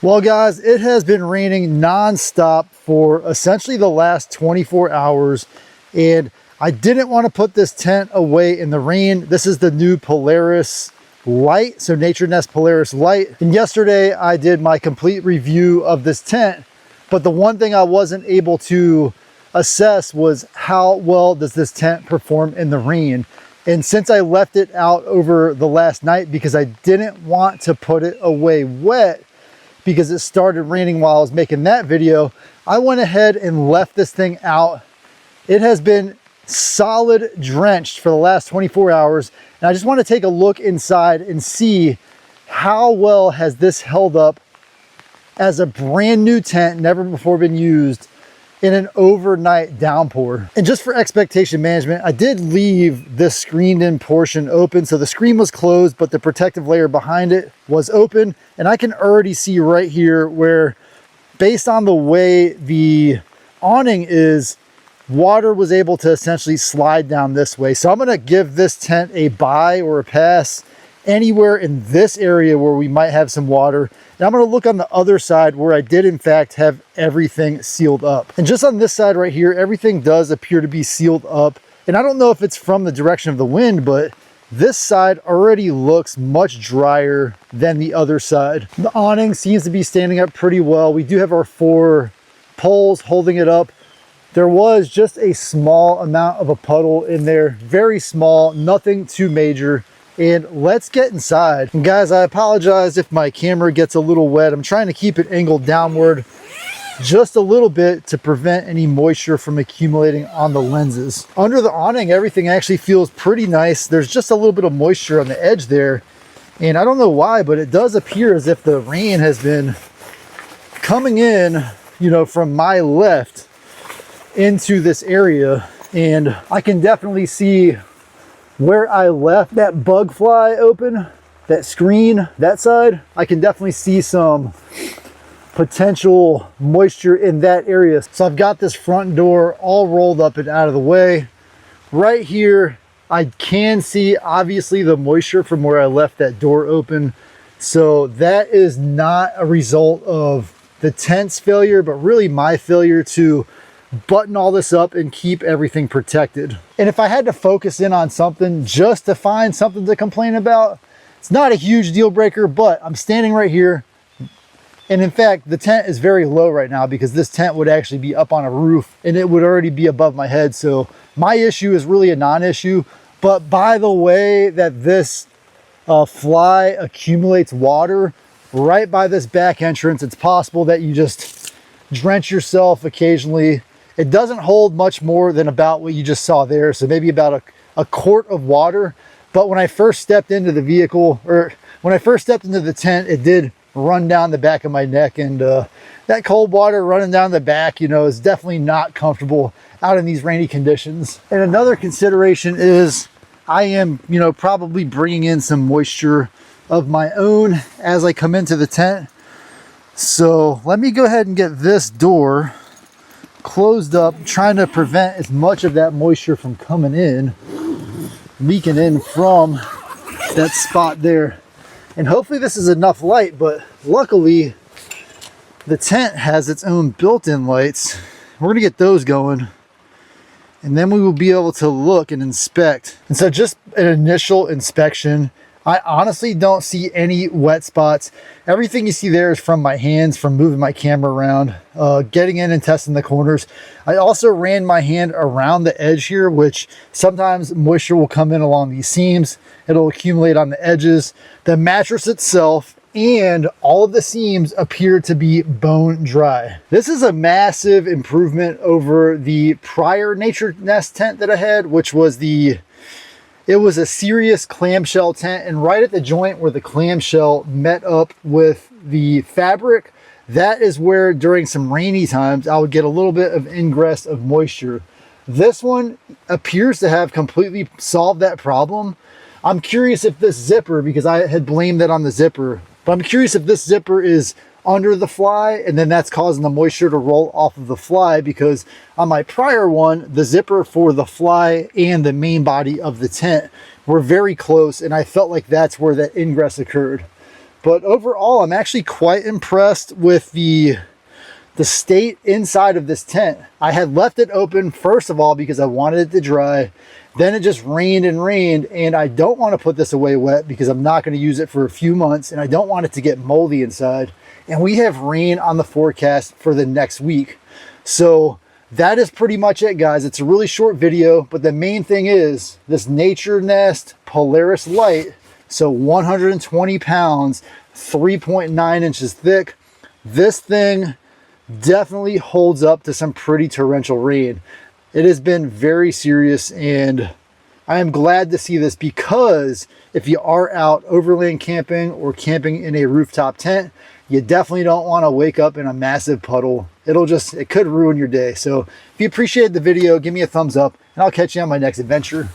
Well guys, it has been raining non-stop for essentially the last 24 hours, and I didn't want to put this tent away in the rain. This is the new Polaris Lite, so NatureNest Polaris Lite. And yesterday I did my complete review of this tent, but the one thing I wasn't able to assess was how well does this tent perform in the rain. And since I left it out over the last night because I didn't want to put it away wet, because it started raining while I was making that video, I went ahead and left this thing out. It has been solid drenched for the last 24 hours. And I just want to take a look inside and see how well has this held up as a brand new tent, never before been used, in an overnight downpour. And just for expectation management, I did leave this screened in portion open. So the screen was closed, but the protective layer behind it was open. And I can already see right here where, based on the way the awning is, water was able to essentially slide down this way. So I'm gonna give this tent a buy or a pass anywhere in this area where we might have some water. And I'm gonna look on the other side where I did in fact have everything sealed up. And just on this side right here, everything does appear to be sealed up. And I don't know if it's from the direction of the wind, but this side already looks much drier than the other side. The awning seems to be standing up pretty well. We do have our 4 poles holding it up. There was just a small amount of a puddle in there, very small, nothing too major. And let's get inside. And guys, I apologize if my camera gets a little wet. I'm trying to keep it angled downward just a little bit to prevent any moisture from accumulating on the lenses. Under the awning, everything actually feels pretty nice. There's just a little bit of moisture on the edge there. And I don't know why, but it does appear as if the rain has been coming in, you know, from my left into this area. And I can definitely see where I left that bug fly open, that screen, that side. I can definitely see some potential moisture in that area. So I've got this front door all rolled up and out of the way. Right here, I can see obviously the moisture from where I left that door open. So that is not a result of the tent's failure, but really my failure to button all this up and keep everything protected. And if I had to focus in on something just to find something to complain about, it's not a huge deal breaker, but I'm standing right here. And in fact, the tent is very low right now because this tent would actually be up on a roof and it would already be above my head. So my issue is really a non-issue. But by the way that this fly accumulates water right by this back entrance, it's possible that you just drench yourself occasionally. It doesn't hold much more than about what you just saw there. So maybe about a quart of water. But when I first stepped into the vehicle, or when I first stepped into the tent, it did run down the back of my neck. And that cold water running down the back, you know, is definitely not comfortable out in these rainy conditions. And another consideration is I am, you know, probably bringing in some moisture of my own as I come into the tent. So let me go ahead and get this door closed up, trying to prevent as much of that moisture from coming in, leaking in from that spot there. And hopefully this is enough light, but luckily the tent has its own built-in lights. We're gonna get those going, and then we will be able to look and inspect. And so just an initial inspection, I honestly don't see any wet spots. Everything you see there is from my hands, from moving my camera around, getting in and testing the corners. I also ran my hand around the edge here, which sometimes moisture will come in along these seams. It'll accumulate on the edges. The mattress itself and all of the seams appear to be bone dry. This is a massive improvement over the prior NatureNest tent that I had, which was it was a serious clamshell tent, and right at the joint where the clamshell met up with the fabric, that is where during some rainy times I would get a little bit of ingress of moisture. This one appears to have completely solved that problem. I'm curious if this zipper, because I had blamed that on the zipper, but I'm curious if this zipper is under the fly and then that's causing the moisture to roll off of the fly, because on my prior one, the zipper for the fly and the main body of the tent were very close, and I felt like that's where that ingress occurred. But overall, I'm actually quite impressed with the state inside of this tent. I had left it open, first of all, because I wanted it to dry. Then it just rained and rained, and I don't want to put this away wet because I'm not going to use it for a few months, and I don't want it to get moldy inside. And we have rain on the forecast for the next week. So that is pretty much it, guys. It's a really short video, but the main thing is this NatureNest Polaris Lite. So 120 pounds, 3.9 inches thick. This thing definitely holds up to some pretty torrential rain. It has been very serious, and I am glad to see this, because if you are out overland camping or camping in a rooftop tent, you definitely don't want to wake up in a massive puddle. It could ruin your day. So if you appreciated the video, give me a thumbs up, and I'll catch you on my next adventure.